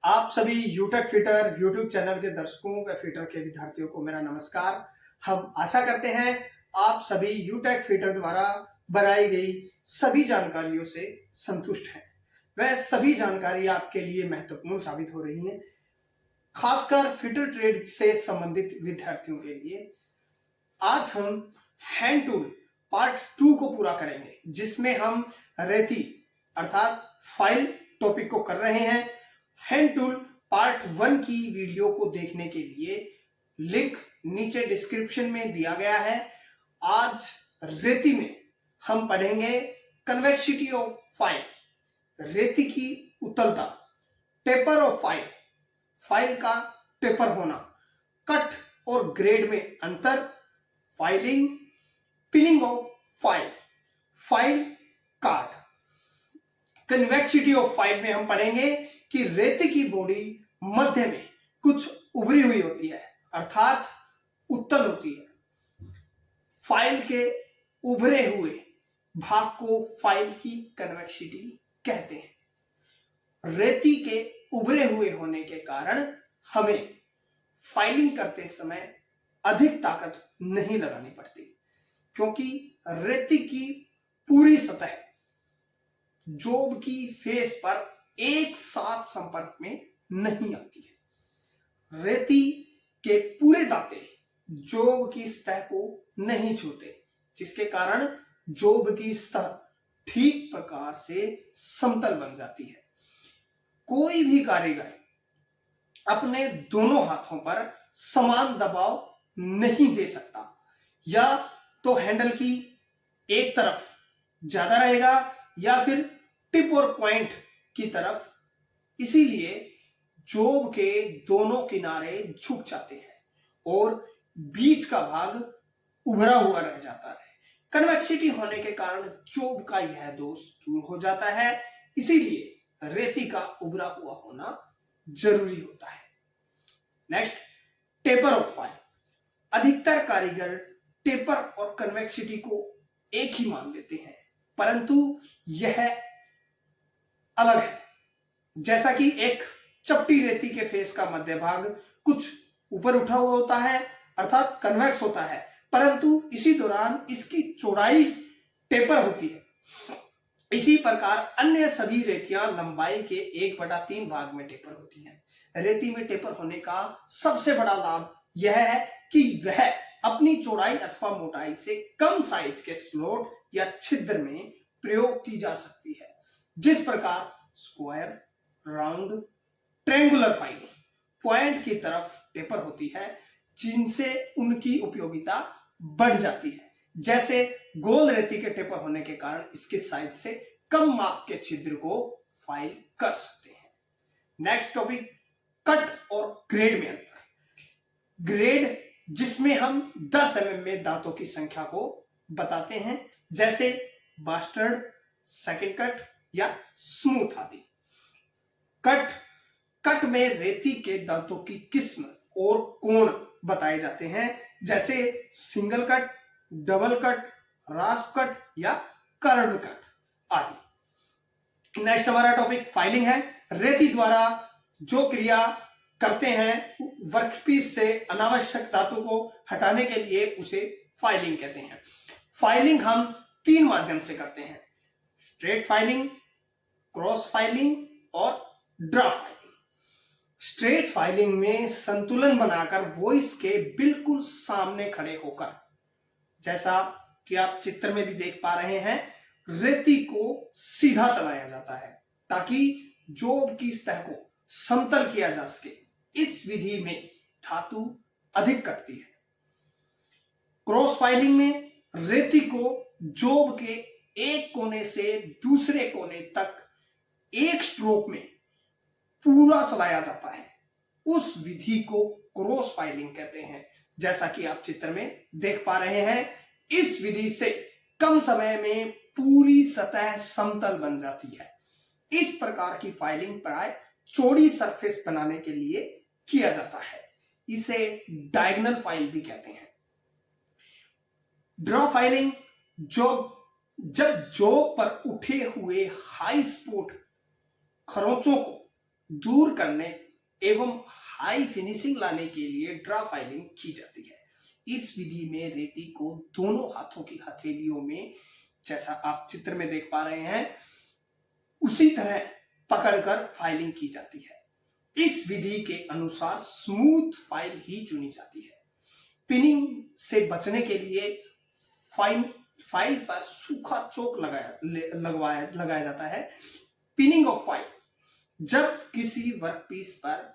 आप सभी यूटेक fitter YouTube channel के दर्शकों व फिटर के विद्यार्थियों को मेरा नमस्कार। हम आशा करते हैं आप सभी यूटेक फिटर द्वारा बनाई गई सभी जानकारियों से संतुष्ट हैं। वह सभी जानकारी आपके लिए महत्वपूर्ण साबित हो रही हैं, खासकर फिटर ट्रेड से संबंधित विद्यार्थियों के लिए। आज हम हैंड टूल पार्ट 2 को पूरा करेंगे, जिसमें हम रेती अर्थात फाइल टॉपिक को कर रहे हैं। हैंड टूल पार्ट 1 की वीडियो को देखने के लिए लिंक नीचे डिस्क्रिप्शन में दिया गया है। आज रेती में हम पढ़ेंगे कन्वेक्सिटी ऑफ फाइल, रेती की उतलता, टेपर ऑफ फाइल, फाइल का टेपर होना, कट और ग्रेड में अंतर, filing, pinning of file, file card. Convexity of file में हम पढ़ेंगे कि रेती की बॉडी मध्य में कुछ उभरी हुई होती है, अर्थात उत्तल होती है। फाइल के उभरे हुए भाग को फाइल की कन्वेक्सिटी कहते हैं। रेती के उभरे हुए होने के कारण हमें फाइलिंग करते समय अधिक ताकत नहीं लगानी पड़ती, क्योंकि रेती की पूरी सतह जोब की फेस पर एक साथ संपर्क में नहीं आती है। रेती के पूरे दांते जोब की सतह को नहीं छूते, जिसके कारण जोब की सतह ठीक प्रकार से समतल बन जाती है। कोई भी कारीगर अपने दोनों हाथों पर समान दबाव नहीं दे सकता, या तो हैंडल की एक तरफ ज्यादा रहेगा या फिर टिप और पॉइंट की तरफ। इसीलिए जोब के दोनों किनारे झुक जाते हैं और बीच का भाग उभरा हुआ रह जाता है। कन्वेक्सिटी होने के कारण जोब का यह दोष दूर हो जाता है, इसीलिए रेती का उभरा हुआ होना जरूरी होता है। Next, taper of file. अधिकतर कारीगर टेपर और कन्वेक्सिटी को एक ही मान लेते हैं, परंतु यह अलग है। जैसा कि एक चपटी रेती के फेस का मध्य भाग कुछ ऊपर उठा हुआ होता है, अर्थात कन्वेक्स होता है, परंतु इसी दौरान इसकी चौड़ाई टेपर होती है। इसी प्रकार अन्य सभी रेतियां लंबाई के 1/3 भाग में टेपर होती हैं। रेती में टेपर होने का सबसे बड़ा लाभ यह है कि वह अपनी चौड़ाई अथवा मोटाई से कम साइज के स्लॉट या छिद्र में प्रयोग की जा सकती है। जिस प्रकार square, round, triangular filing point की तरफ टेपर होती है, जिनसे उनकी उपयोगिता बढ़ जाती है। जैसे गोल रेती के टेपर होने के कारण इसके साइज से कम माप के छिद्र को फाइल कर सकते हैं। नेक्स्ट टॉपिक, कट और ग्रेड में अंतर। ग्रेड, जिसमें हम 10 mm में दांतों की संख्या को बताते हैं, जैसे बास्टर्ड, सेकंड कट या स्मूथ आदि। कट में रेती के दांतों की किस्म और कोण बताए जाते हैं, जैसे single cut, double cut, रास्प cut या कर्व कट आदि। नेक्स्ट हमारा टॉपिक फाइलिंग है। रेती द्वारा जो क्रिया करते हैं वर्कपीस से अनावश्यक धातु को हटाने के लिए, उसे फाइलिंग कहते हैं। फाइलिंग हम 3 माध्यम से करते हैं: स्ट्रेट फाइलिंग, क्रॉस फाइलिंग और ड्रा फाइलिंग। स्ट्रेट फाइलिंग में संतुलन बनाकर वॉइस के बिल्कुल सामने खड़े होकर, जैसा कि आप चित्र में भी देख पा रहे हैं, रेती को सीधा चलाया जाता है ताकि जोब की सतह को समतल किया जा सके। इस विधि में धातु अधिक कटती है। क्रॉस फाइलिंग में रेती को जोब के एक कोने से दूसरे कोने तक एक स्ट्रोक में पूरा चलाया जाता है। उस विधि को क्रॉस फाइलिंग कहते हैं, जैसा कि आप चित्र में देख पा रहे हैं। इस विधि से कम समय में पूरी सतह समतल बन जाती है। इस प्रकार की फाइलिंग प्राय चौड़ी सरफेस बनाने के लिए किया जाता है। इसे डायगोनल फाइल भी कहते हैं। ड्रॉ फाइलिंग, जब जॉब पर उठे हुए हाई स्पोर्ट खरोंचों को दूर करने एवं हाई फिनिशिंग लाने के लिए ड्रा फाइलिंग की जाती है। इस विधि में रेती को दोनों हाथों की हथेलियों में, जैसा आप चित्र में देख पा रहे हैं, उसी तरह पकड़कर फाइलिंग की जाती है। इस विधि के अनुसार स्मूथ फाइल ही चुनी जाती है। पिनिंग से बचने के लिए फाइल पर सूखा चोक लगाया जाता है। पिनिंग ऑफ फाइल: जब किसी वर्कपीस पर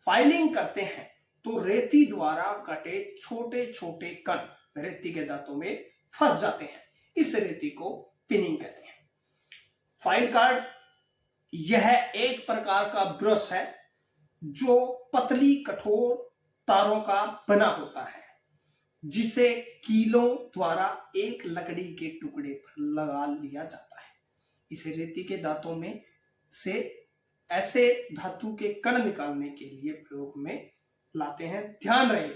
फाइलिंग करते हैं तो रेती द्वारा कटे छोटे छोटे कण रेती के दांतों में फंस जाते हैं। इस रेती को पिनिंग कहते हैं। फाइल कार्ड: यह एक प्रकार का ब्रश है जो पतली कठोर तारों का बना होता है, जिसे कीलों द्वारा एक लकड़ी के टुकड़े पर लगा लिया जाता है। इसे रेती के दांतों में से ऐसे धातु के कण निकालने के लिए प्रयोग में लाते हैं। ध्यान रहे,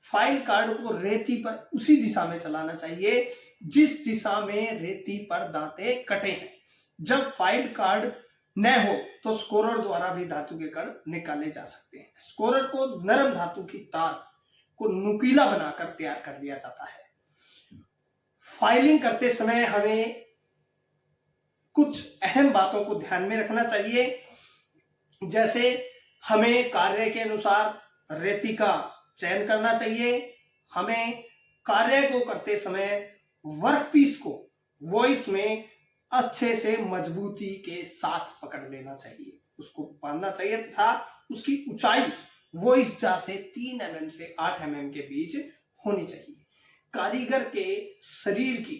फाइल कार्ड को रेती पर उसी दिशा में चलाना चाहिए जिस दिशा में रेती पर दांते कटे हैं। जब फाइल कार्ड न हो तो स्कोरर द्वारा भी धातु के कण निकाले जा सकते हैं। स्कोरर को नरम धातु की तार को नुकीला बनाकर तैयार कर लिया जाता है। फाइलिंग करते समय हमें कुछ अहम बातों को ध्यान में रखना चाहिए, जैसे हमें कार्य के अनुसार रेती का चयन करना चाहिए। हमें कार्य को करते समय वर्कपीस को वॉइस में अच्छे से मजबूती के साथ पकड़ लेना चाहिए, उसको बांधना चाहिए तथा उसकी ऊंचाई वॉइस जा से 3 mm से 8 mm के बीच होनी चाहिए। कारीगर के शरीर की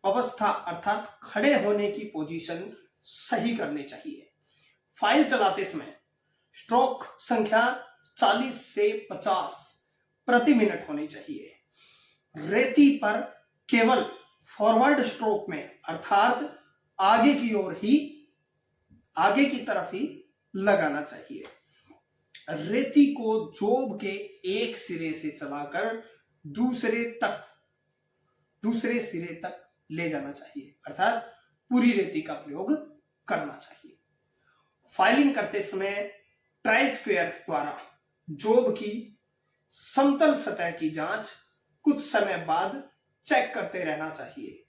अवस्था अर्थात खड़े होने की पोजीशन सही करनी चाहिए। फाइल चलाते समय स्ट्रोक संख्या 40 से 50 प्रति मिनट होनी चाहिए। रेती पर केवल फॉरवर्ड स्ट्रोक में अर्थात आगे की तरफ ही लगाना चाहिए। रेती को जोब के एक सिरे से चलाकर दूसरे सिरे तक ले जाना चाहिए, अर्थात पूरी रेती का प्रयोग करना चाहिए। फाइलिंग करते समय ट्राई स्क्वायर द्वारा जोब की समतल सतह की जांच कुछ समय बाद चेक करते रहना चाहिए।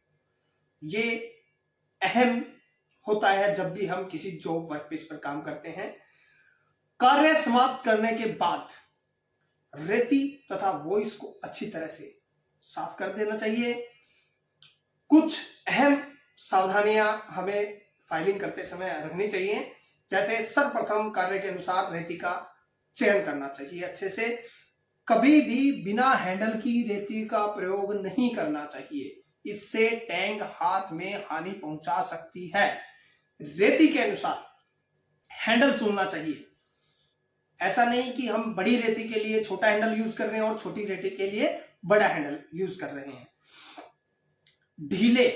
ये अहम होता है जब भी हम किसी जॉब वर्कपीस पर काम करते हैं। कार्य समाप्त करने के बाद रेती तथा वॉइस को अच्छी तरह से साफ कर देना चाहिए। कुछ अहम सावधानियां हमें फाइलिंग करते समय रखनी चाहिए, जैसे सर्वप्रथम कार्य के अनुसार रेती का चयन करना चाहिए अच्छे से। कभी भी बिना हैंडल की रेती का प्रयोग नहीं करना चाहिए, इससे टैंग हाथ में हानि पहुंचा सकती है। रेती के अनुसार हैंडल चुनना चाहिए। ऐसा नहीं कि हम बड़ी रेती के लिए छोटा हैंडल यूज कर रहे हैं और छोटी रेती के लिए बड़ा हैंडल यूज कर रहे हैं। ढीले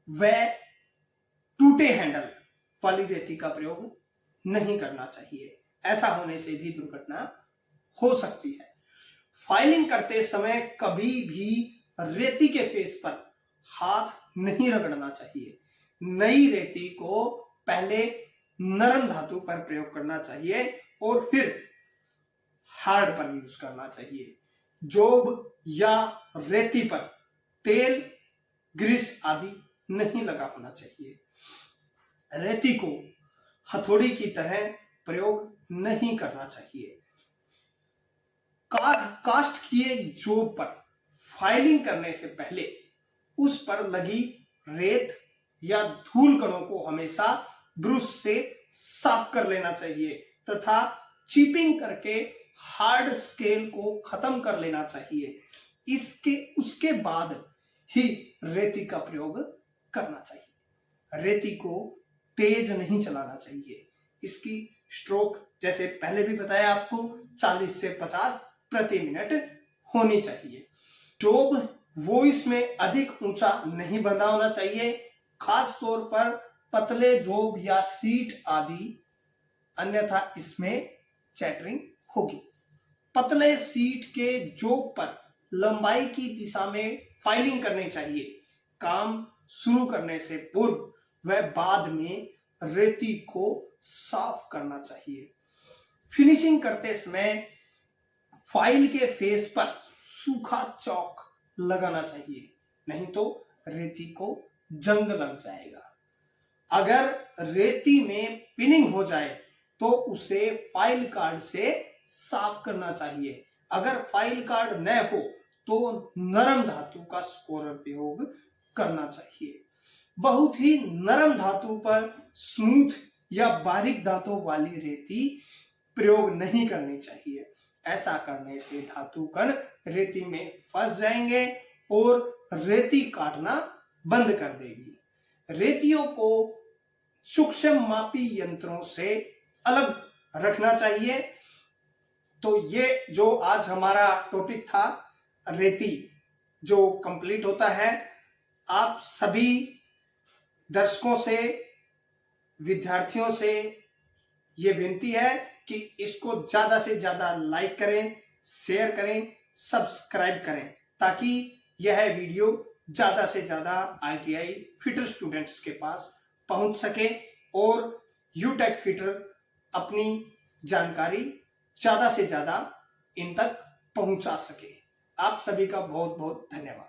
व टूटे हैंडल वाली रेती का प्रयोग नहीं करना चाहिए, ऐसा होने से भी दुर्घटना हो सकती है। फाइलिंग करते समय कभी भी रेती के फेस पर हाथ नहीं रगड़ना चाहिए। नई रेती को पहले नरम धातु पर प्रयोग करना चाहिए और फिर हार्ड पर यूज करना चाहिए। जोब या रेती पर तेल, ग्रीस आदि नहीं लगा होना चाहिए। रेती को हथौड़ी की तरह प्रयोग नहीं करना चाहिए। कास्ट किए जोब पर फाइलिंग करने से पहले उस पर लगी रेत या धूल कणों को हमेशा ब्रश से साफ कर लेना चाहिए तथा चिपिंग करके हार्ड स्केल को खत्म कर लेना चाहिए। उसके बाद ही रेती का प्रयोग करना चाहिए। रेती को तेज नहीं चलाना चाहिए। इसकी स्ट्रोक जैसे पहले भी बताया आपको 40 से 50 प्रति मिनट होनी चाहिए। जोब वॉइस में अधिक ऊंचा नहीं बंधा होना चाहिए, खास तौर पर पतले जोब या सीट आदि, अन्यथा इसमें चैटरिंग होगी। पतले सीट के जोब पर लंबाई की दिशा में फाइलिंग करनी चाहिए। काम शुरू करने से पूर्व व बाद में रेती को साफ करना चाहिए। फिनिशिंग करते समय फाइल के फेस पर सूखा चौक लगाना चाहिए, नहीं तो रेती को जंग लग जाएगा। अगर रेती में पिनिंग हो जाए तो उसे फाइल कार्ड से साफ करना चाहिए। अगर फाइल कार्ड न हो तो नरम धातु का स्कोरर प्रयोग करना चाहिए। बहुत ही नरम धातु पर स्मूथ या बारीक दांतों वाली रेती प्रयोग नहीं करनी चाहिए। ऐसा करने से धातु कण रेती में फंस जाएंगे और रेती काटना बंद कर देगी। रेतियों को सूक्ष्म मापी यंत्रों से अलग रखना चाहिए। तो ये जो आज हमारा टॉपिक था रेती, जो कंप्लीट होता है। आप सभी दर्शकों से, विद्यार्थियों से ये विनती है कि इसको ज्यादा से ज्यादा लाइक करें, शेयर करें, सब्सक्राइब करें, ताकि यह वीडियो ज्यादा से ज्यादा ITI फिटर स्टूडेंट्स के पास पहुंच सके और यूटेक फिटर अपनी जानकारी ज्यादा से ज्यादा इन तक पहुंचा सके। आप सभी का बहुत बहुत धन्यवाद।